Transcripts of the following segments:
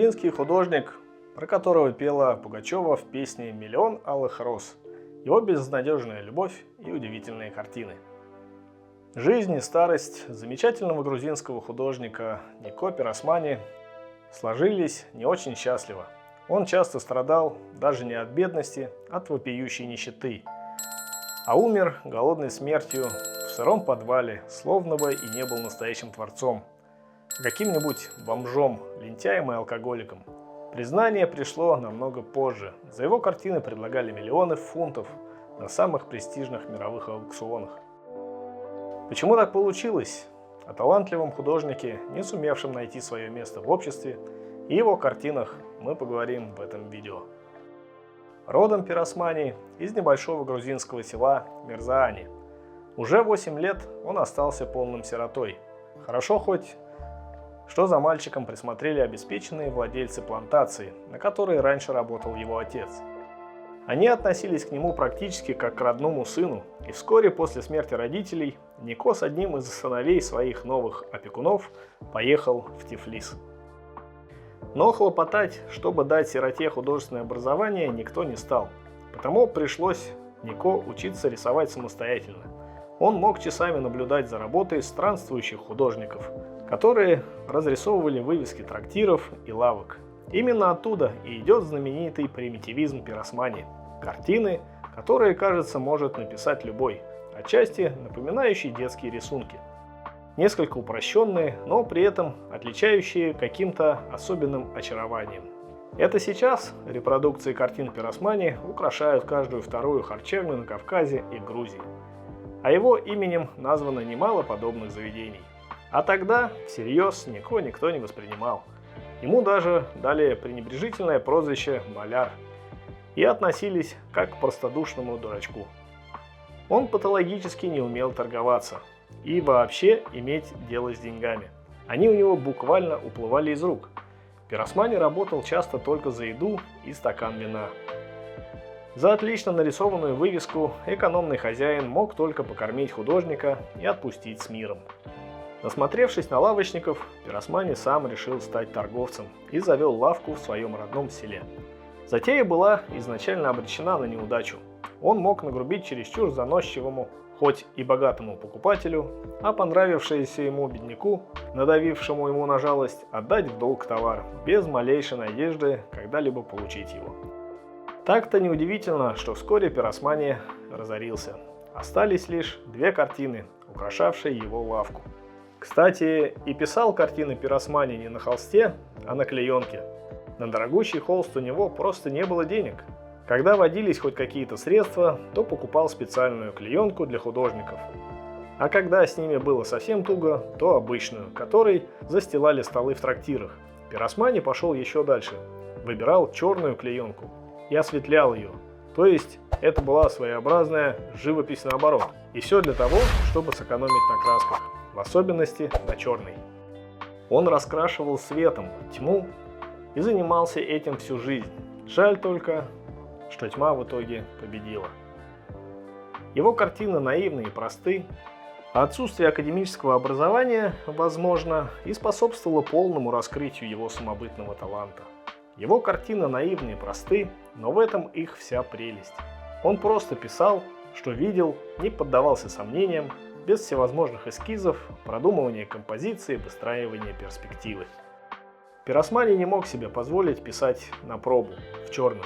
Грузинский художник, про которого пела Пугачева в песне «Миллион алых роз», его безнадежная любовь и удивительные картины. Жизнь и старость замечательного грузинского художника Нико Пиросмани сложились не очень счастливо. Он часто страдал даже не от бедности, а от вопиющей нищеты, а умер голодной смертью в сыром подвале, словно бы и не был настоящим творцом, а каким-нибудь бомжом, лентяем и алкоголиком. Признание пришло намного позже. За его картины предлагали миллионы фунтов на самых престижных мировых аукционах. Почему так получилось? О талантливом художнике, не сумевшем найти свое место в обществе, и его картинах мы поговорим в этом видео. Родом Пиросмани из небольшого грузинского села Мирзаани. Уже 8 лет он остался полным сиротой. Хорошо хоть, что за мальчиком присмотрели обеспеченные владельцы плантации, на которой раньше работал его отец. Они относились к нему практически как к родному сыну, и вскоре после смерти родителей Нико с одним из сыновей своих новых опекунов поехал в Тифлис. Но хлопотать, чтобы дать сироте художественное образование, никто не стал, потому пришлось Нико учиться рисовать самостоятельно. Он мог часами наблюдать за работой странствующих художников, которые разрисовывали вывески трактиров и лавок. Именно оттуда и идет знаменитый примитивизм Пиросмани. Картины, которые, кажется, может написать любой, отчасти напоминающие детские рисунки. Несколько упрощенные, но при этом отличающие каким-то особенным очарованием. Это сейчас репродукции картин Пиросмани украшают каждую вторую харчевню на Кавказе и Грузии. А его именем названо немало подобных заведений. А тогда всерьез Нико никто не воспринимал. Ему даже дали пренебрежительное прозвище «маляр» и относились как к простодушному дурачку. Он патологически не умел торговаться и вообще иметь дело с деньгами. Они у него буквально уплывали из рук. Пиросмани работал часто только за еду и стакан вина. За отлично нарисованную вывеску экономный хозяин мог только покормить художника и отпустить с миром. Насмотревшись на лавочников, Пиросмани сам решил стать торговцем и завел лавку в своем родном селе. Затея была изначально обречена на неудачу. Он мог нагрубить чересчур заносчивому, хоть и богатому покупателю, а понравившееся ему бедняку, надавившему ему на жалость, отдать в долг товар, без малейшей надежды когда-либо получить его. Так-то неудивительно, что вскоре Пиросмани разорился. Остались лишь 2 картины, украшавшие его лавку. Кстати, и писал картины Пиросмани не на холсте, а на клеенке. На дорогущий холст у него просто не было денег. Когда водились хоть какие-то средства, то покупал специальную клеенку для художников. А когда с ними было совсем туго, то обычную, которой застилали столы в трактирах. Пиросмани пошел еще дальше. Выбирал черную клеенку и осветлял ее. То есть это была своеобразная живопись наоборот. И все для того, чтобы сэкономить на красках, в особенности на черной. Он раскрашивал светом тьму и занимался этим всю жизнь. Жаль только, что тьма в итоге победила. Его картины наивны и просты, а отсутствие академического образования, возможно, и способствовало полному раскрытию его самобытного таланта. Его картины наивны и просты, но в этом их вся прелесть. Он просто писал, что видел, не поддавался сомнениям, без всевозможных эскизов, продумывания композиции, выстраивания перспективы. Пиросмани не мог себе позволить писать на пробу, в черном.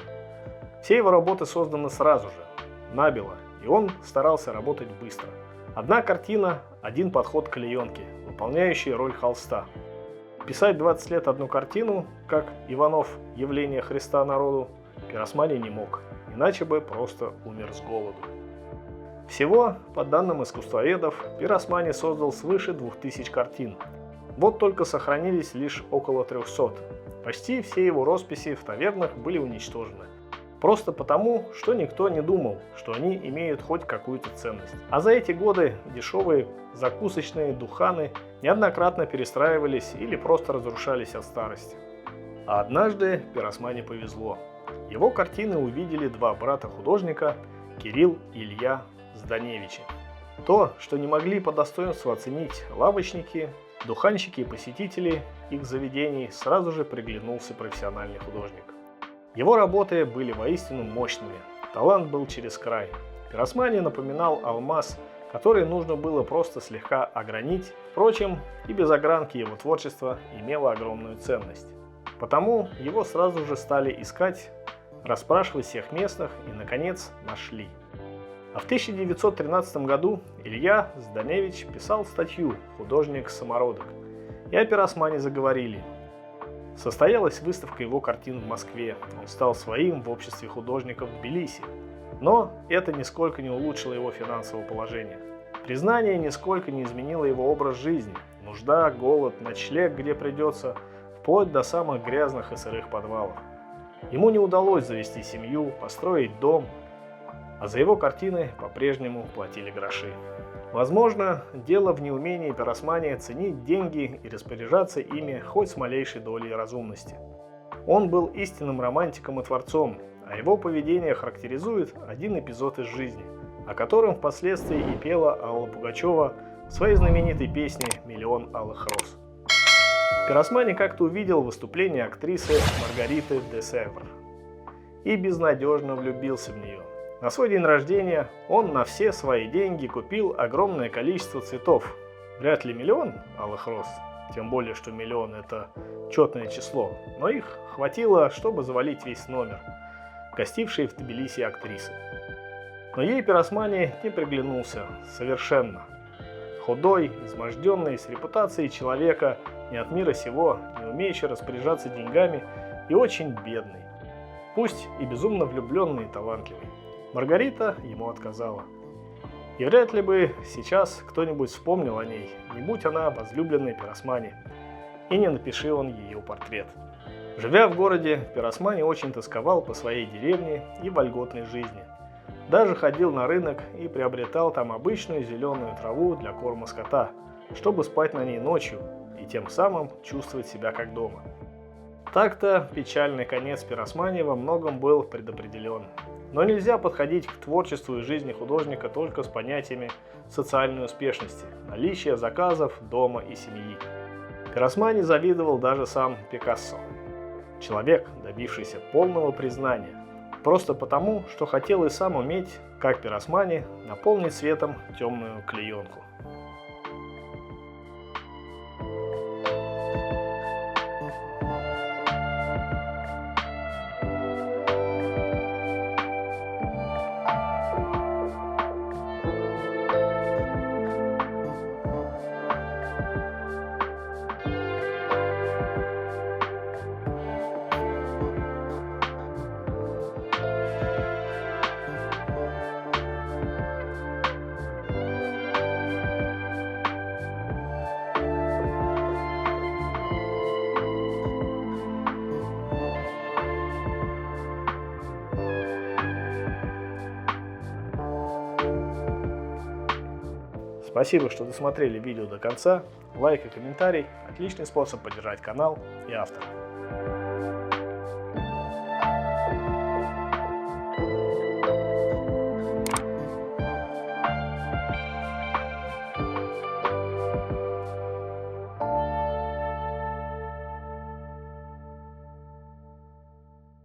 Все его работы созданы сразу же, набело, и он старался работать быстро. Одна картина, один подход к клеенке, выполняющий роль холста. Писать 20 лет одну картину, как Иванов «Явление Христа народу», Пиросмани не мог, иначе бы просто умер с голоду. Всего, по данным искусствоведов, Пиросмани создал свыше 2000 картин. Вот только сохранились лишь около 300. Почти все его росписи в тавернах были уничтожены. Просто потому, что никто не думал, что они имеют хоть какую-то ценность. А за эти годы дешевые закусочные духаны неоднократно перестраивались или просто разрушались от старости. А однажды Пиросмани повезло. Его картины увидели 2 брата художника, Кирилл и Илья Зданевичи. То, что не могли по достоинству оценить лавочники, Духанщики и посетители их заведений сразу же приглянулся профессиональный художник. Его работы были воистину мощными, талант был через край. Пиросмани напоминал алмаз, который нужно было просто слегка огранить, впрочем, и без огранки его творчество имело огромную ценность. Потому его сразу же стали искать, расспрашивать всех местных и, наконец, нашли. А в 1913 году Илья Зданевич писал статью «Художник-самородок», и о Пиросмани заговорили. Состоялась выставка его картин в Москве, он стал своим в обществе художников в Тбилиси. Но это нисколько не улучшило его финансового положения. Признание нисколько не изменило его образ жизни. Нужда, голод, ночлег, где придется, вплоть до самых грязных и сырых подвалов. Ему не удалось завести семью, построить дом, а за его картины по-прежнему платили гроши. Возможно, дело в неумении Пиросмани ценить деньги и распоряжаться ими хоть с малейшей долей разумности. Он был истинным романтиком и творцом, а его поведение характеризует один эпизод из жизни, о котором впоследствии и пела Алла Пугачева в своей знаменитой песне «Миллион алых роз». Пиросмани как-то увидел выступление актрисы Маргариты де Севр и безнадежно влюбился в нее. На свой день рождения он на все свои деньги купил огромное количество цветов. Вряд ли миллион алых роз, тем более, что миллион – это четное число, но их хватило, чтобы завалить весь номер, гостившей в Тбилиси актрисы. Но ей Пиросмани не приглянулся совершенно. Худой, изможденный, с репутацией человека не от мира сего, не умеющий распоряжаться деньгами и очень бедный. Пусть и безумно влюбленный и талантливый. Маргарита ему отказала. И вряд ли бы сейчас кто-нибудь вспомнил о ней, не будь она возлюбленной Пиросмани, и не напиши он ее портрет. Живя в городе, Пиросмани очень тосковал по своей деревне и вольготной жизни. Даже ходил на рынок и приобретал там обычную зеленую траву для корма скота, чтобы спать на ней ночью и тем самым чувствовать себя как дома. Так-то печальный конец Пиросмани во многом был предопределен. Но нельзя подходить к творчеству и жизни художника только с понятиями социальной успешности, наличия заказов, дома и семьи. Пиросмани завидовал даже сам Пикассо. Человек, добившийся полного признания, просто потому, что хотел и сам уметь, как Пиросмани, наполнить светом темную клеенку. Спасибо, что досмотрели видео до конца. Лайк и комментарий – отличный способ поддержать канал и автора.